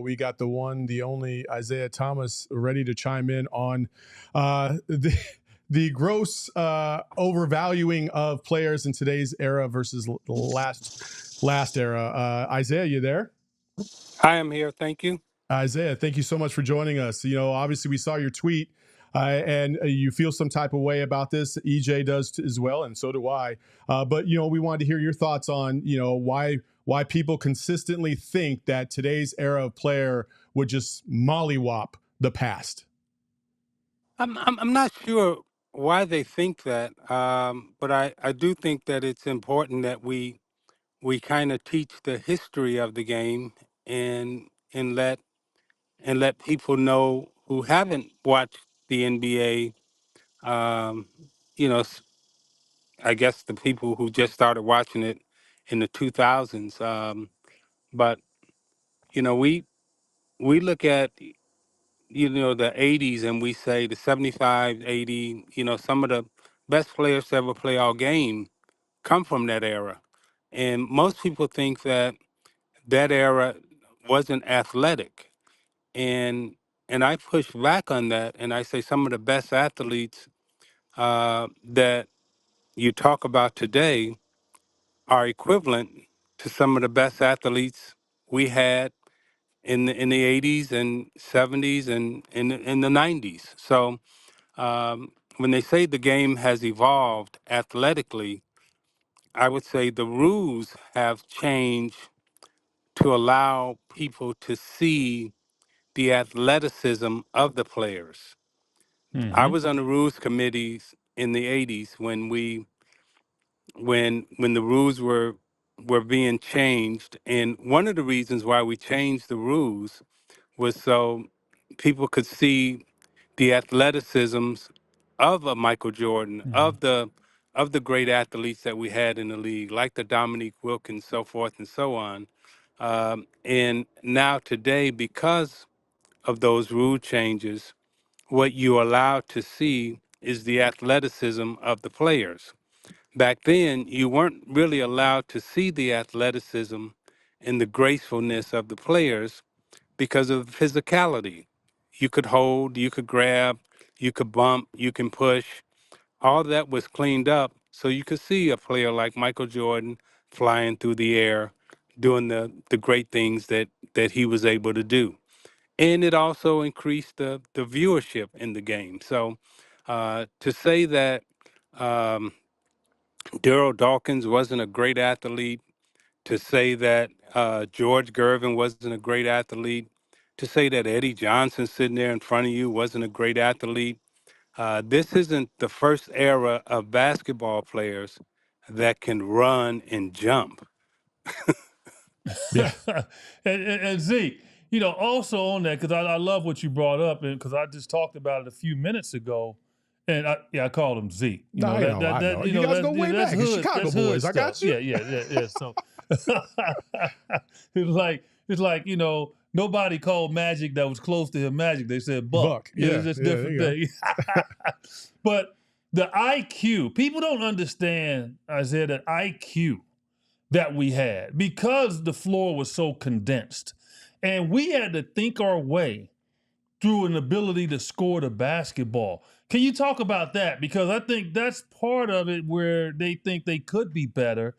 we got the one, the only Isiah Thomas ready to chime in on the gross overvaluing of players in today's era versus the last era. Isiah, you there? I am here. Thank you. Isiah, thank you so much for joining us. You know, obviously we saw your tweet, and you feel some type of way about this. EJ does as well, and so do I. But you know, we wanted to hear your thoughts on why people consistently think that today's era of player would just mollywop the past. I'm not sure why they think that, but I do think that it's important that we kind of teach the history of the game and let people know who haven't watched the NBA. You know, I guess the people who just started watching it in the 2000s. But you know, we look at the 80s and we say the 75, 80, some of the best players to ever play our game come from that era. And most people think that that era wasn't athletic. And and I push back on that and I say some of the best athletes that you talk about today are equivalent to some of the best athletes we had in the 80s and 70s and in the 90s. So when they say the game has evolved athletically, I would say the rules have changed to allow people to see the athleticism of the players. I Mm-hmm. was on the rules committees in the 80s when the rules were being changed, and one of the reasons why we changed the rules was so people could see the athleticisms of a Michael Jordan, Mm-hmm. of the great athletes that we had in the league, like the Dominique Wilkins, so forth and so on. And now today, because of those rule changes, what you're allowed to see is the athleticism of the players. Back then, you weren't really allowed to see the athleticism and the gracefulness of the players because of physicality. You could hold, you could grab, you could bump, you can push. All that was cleaned up so you could see a player like Michael Jordan flying through the air, doing the great things that he was able to do. And it also increased the viewership in the game. So to say that um, Daryl Dawkins wasn't a great athlete, to say that George Gervin wasn't a great athlete, to say that Eddie Johnson sitting there in front of you wasn't a great athlete. This isn't the first era of basketball players that can run and jump. Yeah. And Zeke, also on that, because I love what you brought up, and because I just talked about it a few minutes ago, and I called him Zeke. No, I know, I know. You guys go way That's back. It's hood, Chicago that's hood boys. I stuff. got you. Yeah. So it's like nobody called Magic that was close to him Magic. They said Buck. Buck. It's Yeah, just yeah. There different you go. thing. But the IQ, people don't understand, Isaiah, that IQ that we had because the floor was so condensed. And we had to think our way through an ability to score the basketball. Can you talk about that? Because I think that's part of it where they think they could be better.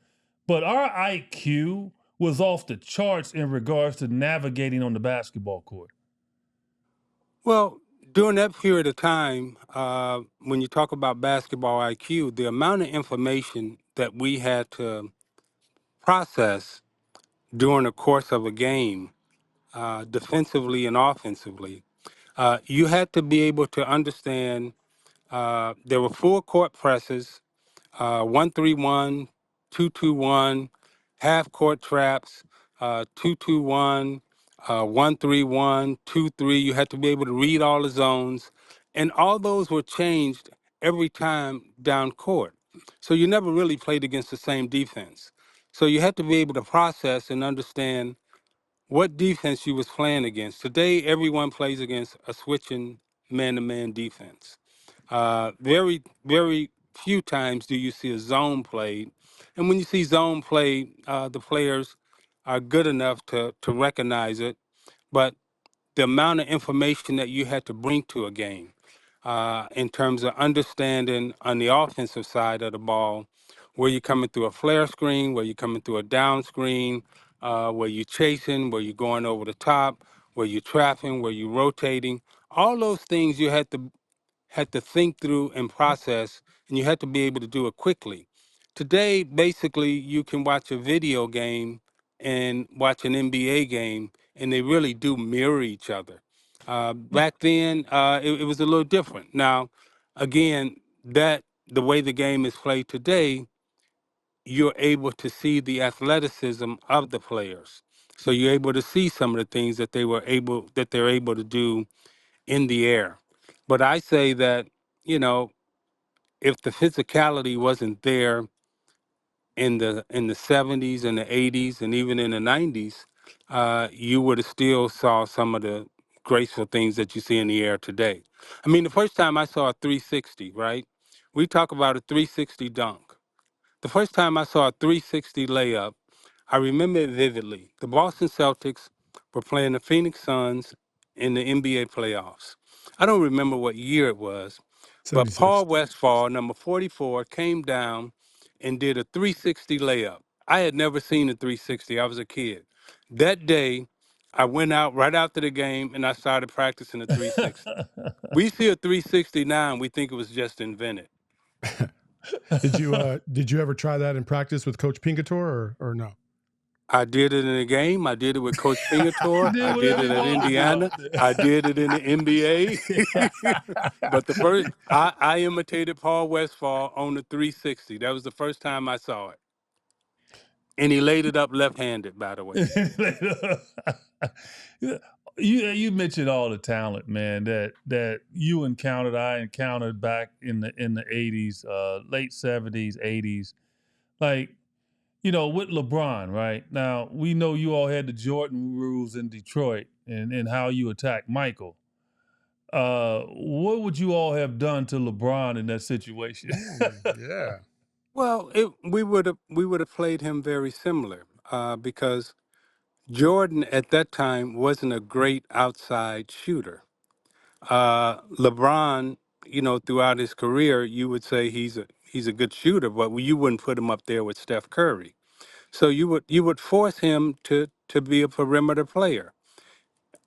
But our IQ was off the charts in regards to navigating on the basketball court. Well, during that period of time, when you talk about basketball IQ, the amount of information that we had to process during the course of a game, defensively and offensively, you had to be able to understand there were full court presses, 1-3-1, 2-2-1, half court traps, 2-2-1, 1-3-1, 2-3. You had to be able to read all the zones, and all those were changed every time down court. So you never really played against the same defense. So you had to be able to process and understand what defense you was playing against. Today, everyone plays against a switching man-to-man defense. Very, very few times do you see a zone played. And when you see zone play, the players are good enough to recognize it. but the amount of information that you had to bring to a game in terms of understanding on the offensive side of the ball, where you're coming through a flare screen, where you're coming through a down screen, where you're chasing, where you're going over the top, where you're trapping, where you're rotating. All those things you had to think through and process, and you had to be able to do it quickly. Today, basically, you can watch a video game and watch an NBA game, and they really do mirror each other. Back then, it was a little different. Now, again, that the way the game is played today, you're able to see the athleticism of the players. So you're able to see some of the things that they're able to do in the air. But I say that, you know, if the physicality wasn't there in the 70s and the 80s and even in the 90s, you would have still saw some of the graceful things that you see in the air today. I mean, the first time I saw a 360, right? We talk about a 360 dunk. The first time I saw a 360 layup, I remember it vividly. The Boston Celtics were playing the Phoenix Suns in the NBA playoffs. I don't remember what year it was, but 76. Paul Westphal, number 44, came down and did a 360 layup. I had never seen a 360. I was a kid. That day, I went out right after the game and I started practicing a 360. We see a 360 now and we think it was just invented. Did you ever try that in practice with Coach Pingator or no? I did it in a game. I did it with Coach You Pingator. did I did whatever it you at wanted to do Indiana. out there. I did it in the NBA. But the first, I imitated Paul Westphal on the 360. That was the first time I saw it. And he laid it up left-handed, by the way. You mentioned all the talent, man, that you encountered, I encountered back in the 80s, late 70s, 80s. Like, with LeBron, right? Now, we know you all had the Jordan rules in Detroit and how you attacked Michael. What would you all have done to LeBron in that situation? Yeah. Well, we would have played him very similar because Jordan at that time wasn't a great outside shooter. LeBron, throughout his career, you would say he's a good shooter, but you wouldn't put him up there with Steph Curry. So you would force him to be a perimeter player.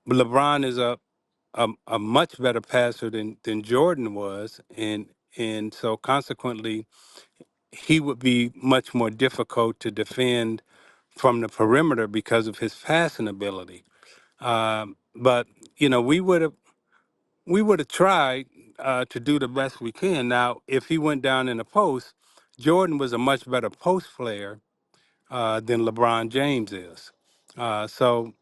LeBron is a much better passer than Jordan was, and so consequently he would be much more difficult to defend from the perimeter because of his passing ability. But we would have tried to do the best we can. Now, if he went down in the post, Jordan was a much better post player than LeBron James is. So,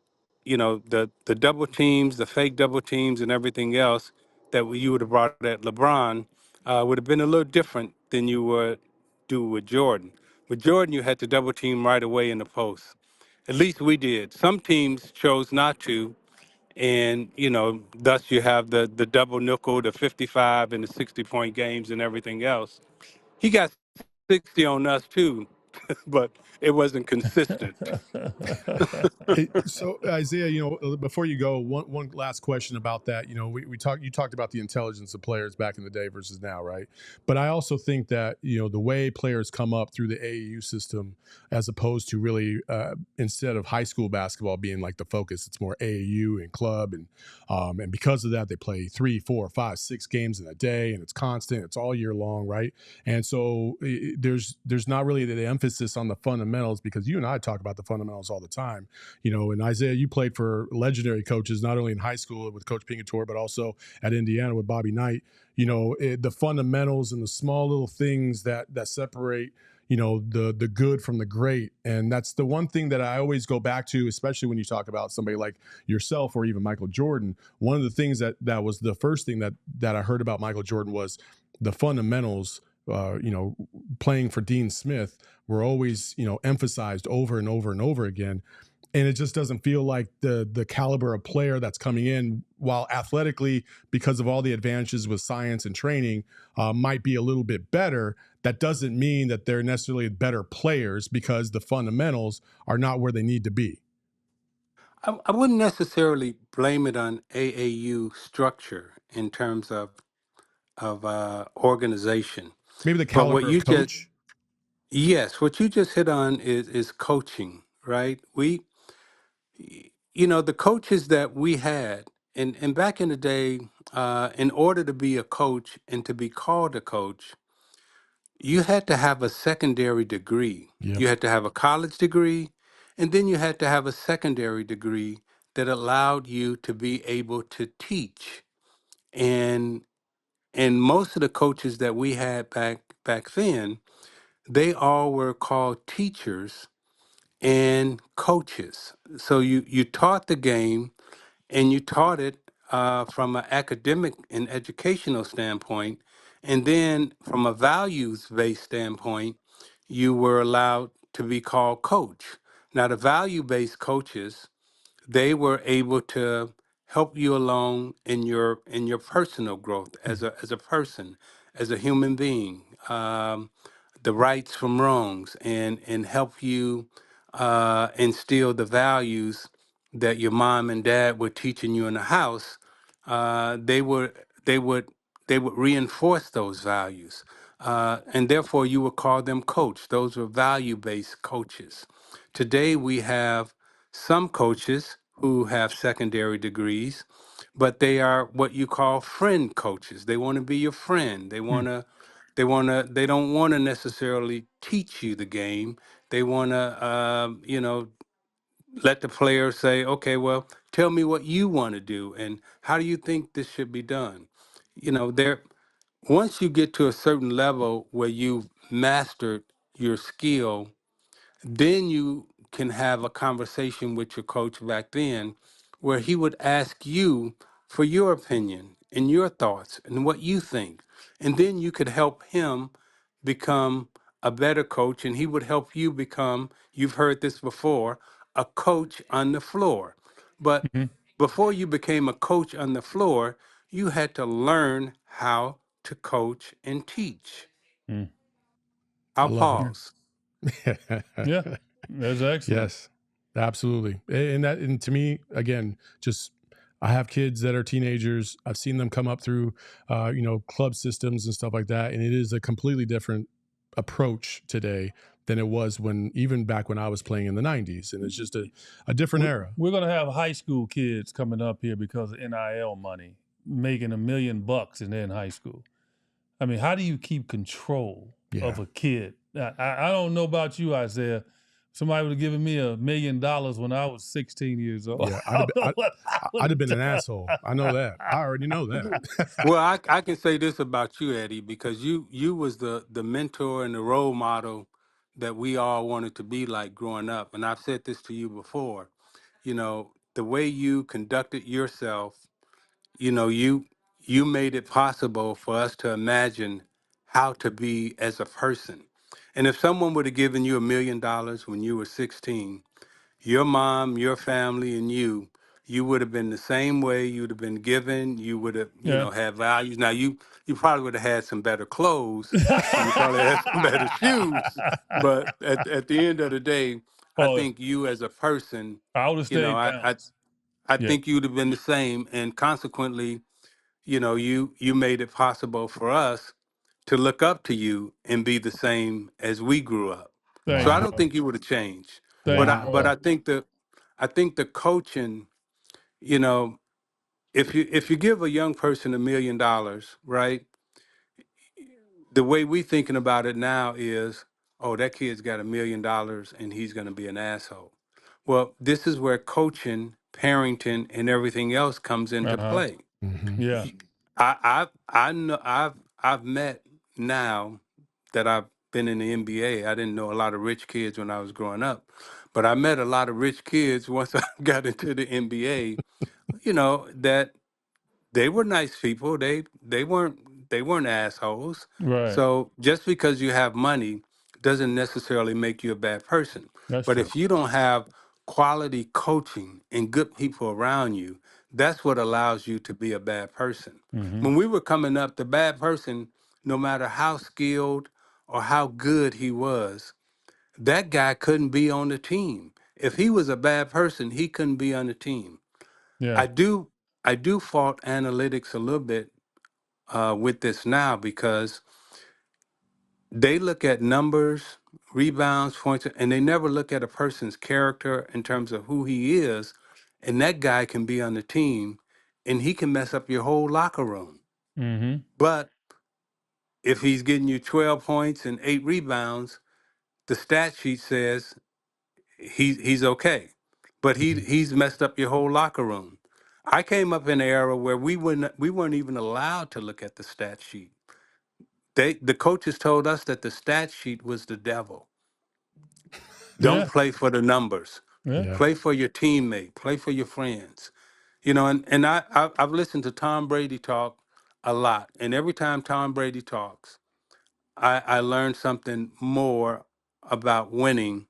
the double teams, the fake double teams, and everything else that you would have brought at LeBron would have been a little different than you would do with Jordan. With Jordan, you had to double team right away in the post. At least we did. Some teams chose not to, and thus you have the double nickel, the 55 and the 60-point games and everything else. He got 60 on us too, but it wasn't consistent. Hey, so Isaiah, before you go, one last question about that. You talked about the intelligence of players back in the day versus now, right? But I also think that the way players come up through the AAU system, as opposed to really instead of high school basketball being like the focus, it's more AAU and club, and because of that, they play 3, 4, 5, 6 games in a day, and it's constant, it's all year long, right? And so there's not really the emphasis on the fundamentals, because you and I talk about the fundamentals all the time. And Isaiah, you played for legendary coaches, not only in high school with Coach Pingator, but also at Indiana with Bobby Knight. The fundamentals and the small little things that separate the good from the great. And that's the one thing that I always go back to, especially when you talk about somebody like yourself or even Michael Jordan. One of the things that was the first thing that I heard about Michael Jordan was the fundamentals. Playing for Dean Smith were always emphasized over and over and over again. And it just doesn't feel like the caliber of player that's coming in, while athletically, because of all the advantages with science and training, might be a little bit better. That doesn't mean that they're necessarily better players, because the fundamentals are not where they need to be. I wouldn't necessarily blame it on AAU structure in terms of organization, Maybe the but what caliber of you just coach. yes, what you just hit on is coaching, right? The coaches that we had, and back in the day, in order to be a coach and to be called a coach, you had to have a secondary degree. Yep. You had to have a college degree, and then you had to have a secondary degree that allowed you to be able to teach. And and most of the coaches that we had back then, they all were called teachers and coaches. So you taught the game, and you taught it from an academic and educational standpoint, and then from a values-based standpoint, you were allowed to be called coach. Now, the value-based coaches, they were able to help you along in your personal growth as a person, as a human being, the rights from wrongs, and help you instill the values that your mom and dad were teaching you in the house. They would reinforce those values, and therefore you would call them coach. Those were value-based coaches. Today we have some coaches who have secondary degrees, but they are what you call friend coaches. They want to be your friend. Hmm. They don't want to necessarily teach you the game. They want to, let the player say, okay, well, tell me what you want to do and how do you think this should be done. There, once you get to a certain level where you've mastered your skill, then you can have a conversation with your coach back then where he would ask you for your opinion and your thoughts and what you think. And then you could help him become a better coach, and he would help you become, you've heard this before, a coach on the floor. But Hmm. before you became a coach on the floor, you had to learn how to coach and teach. Hmm. I I'll love it. Yeah. pause. Yeah. That's excellent. Yes, absolutely. And to me, again, just I have kids that are teenagers. I've seen them come up through, club systems and stuff like that, and it is a completely different approach today than it was when even back when I was playing in the '90s, and it's just a different era. We're going to have high school kids coming up here because of NIL money, making $1 million and they're in high school. I mean, how do you keep control of Yeah, a kid? I don't know about you, Isaiah. Somebody would have given me $1 million when I was 16 years old. yeah. I don't know what I would I'd have have been an done. asshole. I know that. I already know that. Well, I can say this about you, Eddie, because you was the mentor and the role model that we all wanted to be like growing up. And I've said this to you before. The way you conducted yourself, you made it possible for us to imagine how to be as a person. And if someone would have given you $1 million when you were 16, your mom, your family, and you would have been the same way. You would have been given. You would have, Yeah. had values. Now you probably would have had some better clothes, and you probably had some better shoes. But at the end of the day, I Oh, think you as a person, I would have you know, stayed I I, balanced. I Yeah. think you'd have been the same, and consequently, you made it possible for us to look up to you and be the same as we grew up. So Thanks, I Wow. don't bro. think you would have changed. But Thanks, I Wow. but bro. I think the coaching, you know, if you give a young person $1 million, right? The way we thinking about it now is, oh, that kid's got $1 million and he's gonna be an asshole. Well, this is where coaching, parenting, and everything else comes into Uh-huh. play. Hmm. Yeah. Y- I know I've met now that I've been in the NBA. I didn't know a lot of rich kids when I was growing up, but I met a lot of rich kids once I got into the NBA. That they were nice people. They weren't assholes. Right. So just because you have money doesn't necessarily make you a bad person. That's But true. if you don't have quality coaching and good people around you, that's what allows you to be a bad person. Mm-hmm. When we were coming up, the bad person, no matter how skilled or how good he was, that guy couldn't be on the team. If he was a bad person, he couldn't be on the team. Yeah. I do fault analytics a little bit with this now because they look at numbers, rebounds, points, and they never look at a person's character in terms of who he is. And that guy can be on the team and he can mess up your whole locker room. Mm-hmm. But if he's getting you 12 points and 8 rebounds, the stat sheet says he's okay. But he's messed up your whole locker room. I came up in an era where we weren't even allowed to look at the stat sheet. The coaches told us that the stat sheet was the devil. Don't Yeah. play for the numbers. Yeah. Yeah. Play for your teammate. Play for your friends. And I've listened to Tom Brady talk a lot, and every time Tom Brady talks, I learn something more about winning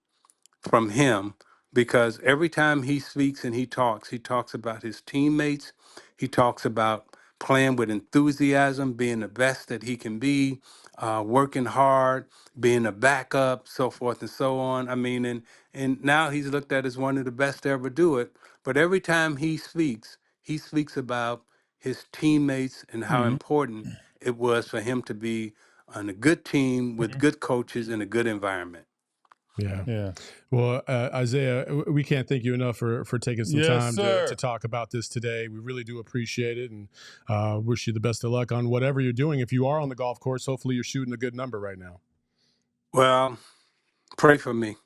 from him because every time he speaks and he talks about his teammates. He talks about playing with enthusiasm, being the best that he can be, working hard, being a backup, so forth and so on. I mean, and now he's looked at as one of the best to ever do it. But every time he speaks about his teammates and how Mm-hmm. important it was for him to be on a good team with good coaches in a good environment. Yeah. Yeah. Well, Isaiah, we can't thank you enough for taking some Yes, time sir. to talk about this today. We really do appreciate it, and wish you the best of luck on whatever you're doing. If you are on the golf course, hopefully you're shooting a good number right now. Well, pray for me.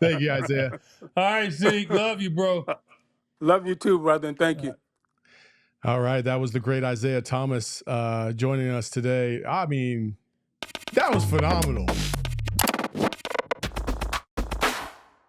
Thank you, Isaiah. All right, Zeke. Love you, bro. Love you too, brother, and thank you. All right, that was the great Isiah Thomas joining us today. I mean, that was phenomenal.